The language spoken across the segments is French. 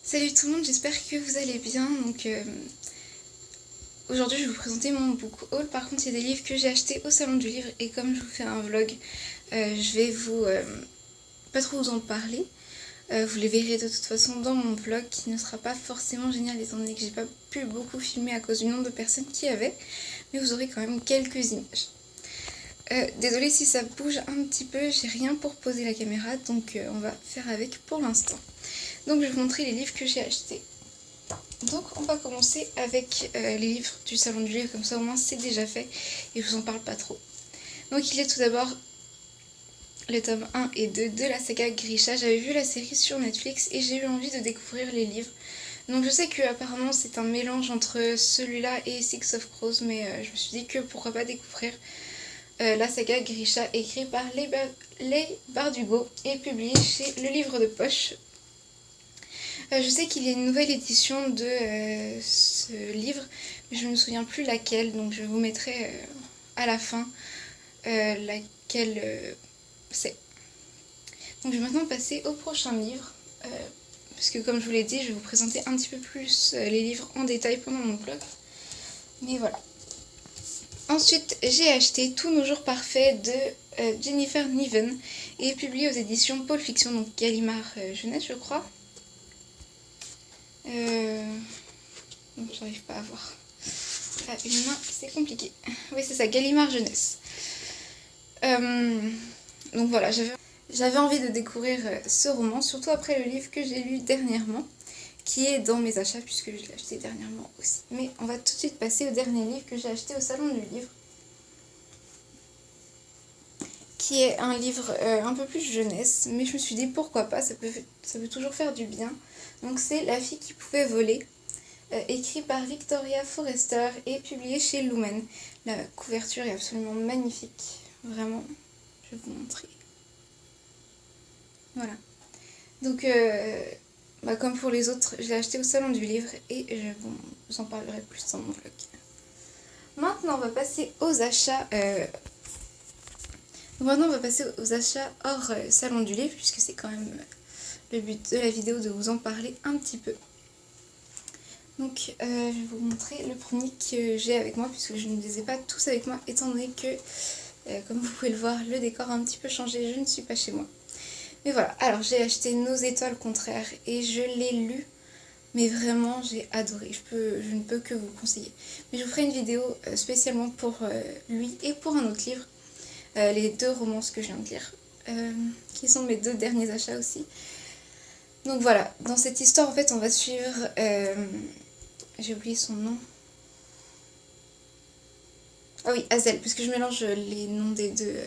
Salut tout le monde, j'espère que vous allez bien. Aujourd'hui je vais vous présenter mon book haul. Par contre il y a des livres que j'ai achetés au salon du livre et comme je vous fais un vlog, je vais pas trop vous en parler. Vous les verrez de toute façon dans mon vlog qui ne sera pas forcément génial étant donné que j'ai pas pu beaucoup filmer à cause du nombre de personnes qui y avait. Mais vous aurez quand même quelques images. Désolée si ça bouge un petit peu, j'ai rien pour poser la caméra donc on va faire avec pour l'instant. Donc je vais vous montrer les livres que j'ai achetés. Donc on va commencer avec les livres du salon du livre, comme ça au moins c'est déjà fait et je vous en parle pas trop. Donc il y a tout d'abord le tome 1 et 2 de la saga Grisha. J'avais vu la série sur Netflix et j'ai eu envie de découvrir les livres. Donc je sais que apparemment c'est un mélange entre celui-là et Six of Crows, mais je me suis dit que pourquoi pas découvrir la saga Grisha écrite par les Bardugo et publiée chez Le Livre de Poche. Je sais qu'il y a une nouvelle édition de ce livre, mais je ne me souviens plus laquelle, donc je vous mettrai à la fin laquelle c'est. Donc je vais maintenant passer au prochain livre, parce que comme je vous l'ai dit, je vais vous présenter un petit peu plus les livres en détail pendant mon vlog. Mais voilà. Ensuite, j'ai acheté Tous nos jours parfaits de Jennifer Niven et publié aux éditions Pôle Fiction, donc Gallimard Jeunesse, je crois. J'arrive pas à voir. Ah, une main, c'est compliqué. Oui, c'est ça, Gallimard Jeunesse. Donc voilà, j'avais envie de découvrir ce roman, surtout après le livre que j'ai lu dernièrement, qui est dans mes achats, puisque je l'ai acheté dernièrement aussi. Mais on va tout de suite passer au dernier livre que j'ai acheté au salon du livre, qui est un livre un peu plus jeunesse, mais je me suis dit pourquoi pas, ça peut toujours faire du bien. Donc c'est La fille qui pouvait voler, écrit par Victoria Forrester et publié chez Lumen. La couverture est absolument magnifique, vraiment, je vais vous montrer. Voilà. Donc, comme pour les autres, je l'ai acheté au salon du livre et je vous en parlerai plus dans mon vlog. Maintenant, on va passer aux achats. Hors salon du livre, puisque c'est quand même le but de la vidéo de vous en parler un petit peu. Donc je vais vous montrer le premier que j'ai avec moi, puisque je ne les ai pas tous avec moi, étant donné que, comme vous pouvez le voir, le décor a un petit peu changé, je ne suis pas chez moi. Mais voilà, alors j'ai acheté Nos étoiles contraires et je l'ai lu, mais vraiment j'ai adoré, je ne peux que vous le conseiller. Mais je vous ferai une vidéo spécialement pour lui et pour un autre livre, les deux romances que je viens de lire, qui sont mes deux derniers achats aussi. Donc voilà, dans cette histoire en fait on va suivre... j'ai oublié son nom. Ah oui, Hazel, parce que je mélange les noms des deux.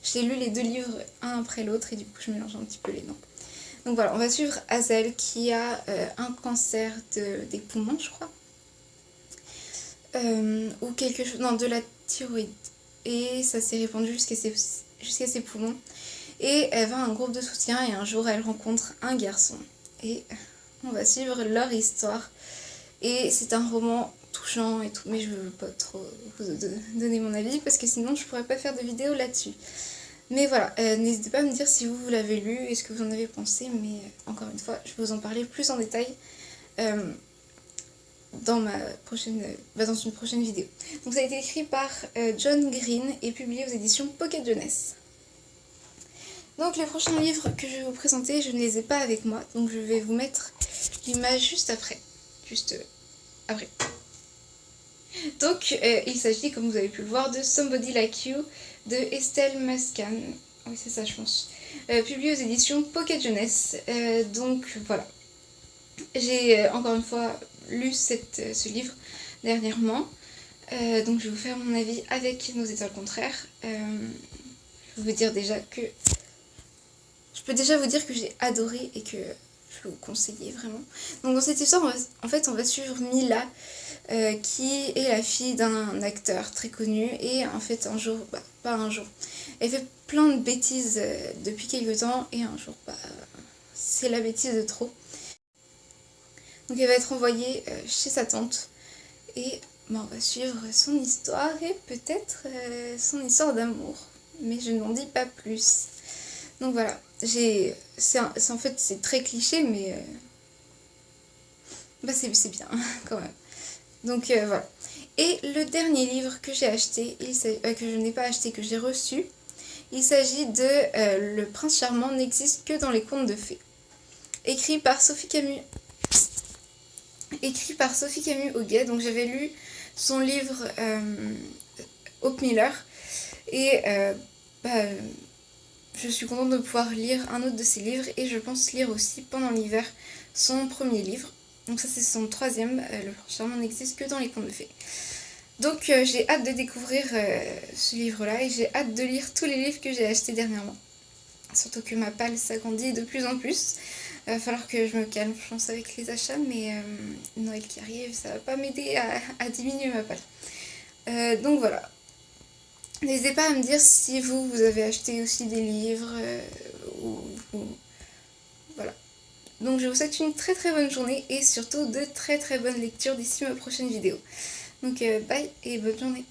J'ai lu les deux livres un après l'autre et du coup je mélange un petit peu les noms. Donc voilà, on va suivre Hazel qui a un cancer des poumons, je crois. Ou quelque chose, non, de la thyroïde. Et ça s'est répandu jusqu'à ses poumons. Et elle va à un groupe de soutien et un jour elle rencontre un garçon. Et on va suivre leur histoire. Et c'est un roman touchant et tout, mais je ne veux pas trop vous donner mon avis parce que sinon je pourrais pas faire de vidéo là-dessus. Mais voilà, n'hésitez pas à me dire si vous l'avez lu et ce que vous en avez pensé, mais encore une fois, je vais vous en parler plus en détail dans une prochaine vidéo. Donc ça a été écrit par John Green et publié aux éditions Pocket Jeunesse. Donc les prochains livres que je vais vous présenter, je ne les ai pas avec moi, donc je vais vous mettre l'image juste après. Juste après. Donc il s'agit, comme vous avez pu le voir, de Somebody Like You de Estelle Mascan. Oui, c'est ça, je pense. Publié aux éditions Pocket Jeunesse. Donc voilà. J'ai encore une fois lu ce livre dernièrement. Donc je vais vous faire mon avis avec Nos étoiles contraires. Je vais vous dire déjà que... Je peux déjà vous dire que j'ai adoré et que je vous conseiller vraiment. Donc dans cette histoire, en fait, on va suivre Mila, qui est la fille d'un acteur très connu. Et en fait, un jour, pas un jour, elle fait plein de bêtises depuis quelques temps. Et un jour, c'est la bêtise de trop. Donc elle va être envoyée chez sa tante. Et on va suivre son histoire et peut-être son histoire d'amour. Mais je n'en dis pas plus. Donc voilà, en fait c'est très cliché, mais Bah c'est bien quand même. Donc voilà. Et le dernier livre que j'ai acheté, que je n'ai pas acheté, que j'ai reçu, il s'agit de Le Prince Charmant n'existe que dans les contes de fées. Écrit par Sophie Camus. Auguet. Donc j'avais lu son livre Hope Miller. Et je suis contente de pouvoir lire un autre de ses livres. Et je pense lire aussi pendant l'hiver son premier livre. Donc ça c'est son troisième. Le Prince Charmant n'existe que dans les contes de fées. Donc j'ai hâte de découvrir ce livre-là. Et j'ai hâte de lire tous les livres que j'ai achetés dernièrement. Surtout que ma palle s'agrandit de plus en plus. Il va falloir que je me calme, je pense, avec les achats, mais Noël qui arrive, ça va pas m'aider à diminuer ma palle. Donc voilà. N'hésitez pas à me dire si vous avez acheté aussi des livres. Voilà. Donc je vous souhaite une très très bonne journée et surtout de très très bonnes lectures d'ici ma prochaine vidéo. Donc bye et bonne journée.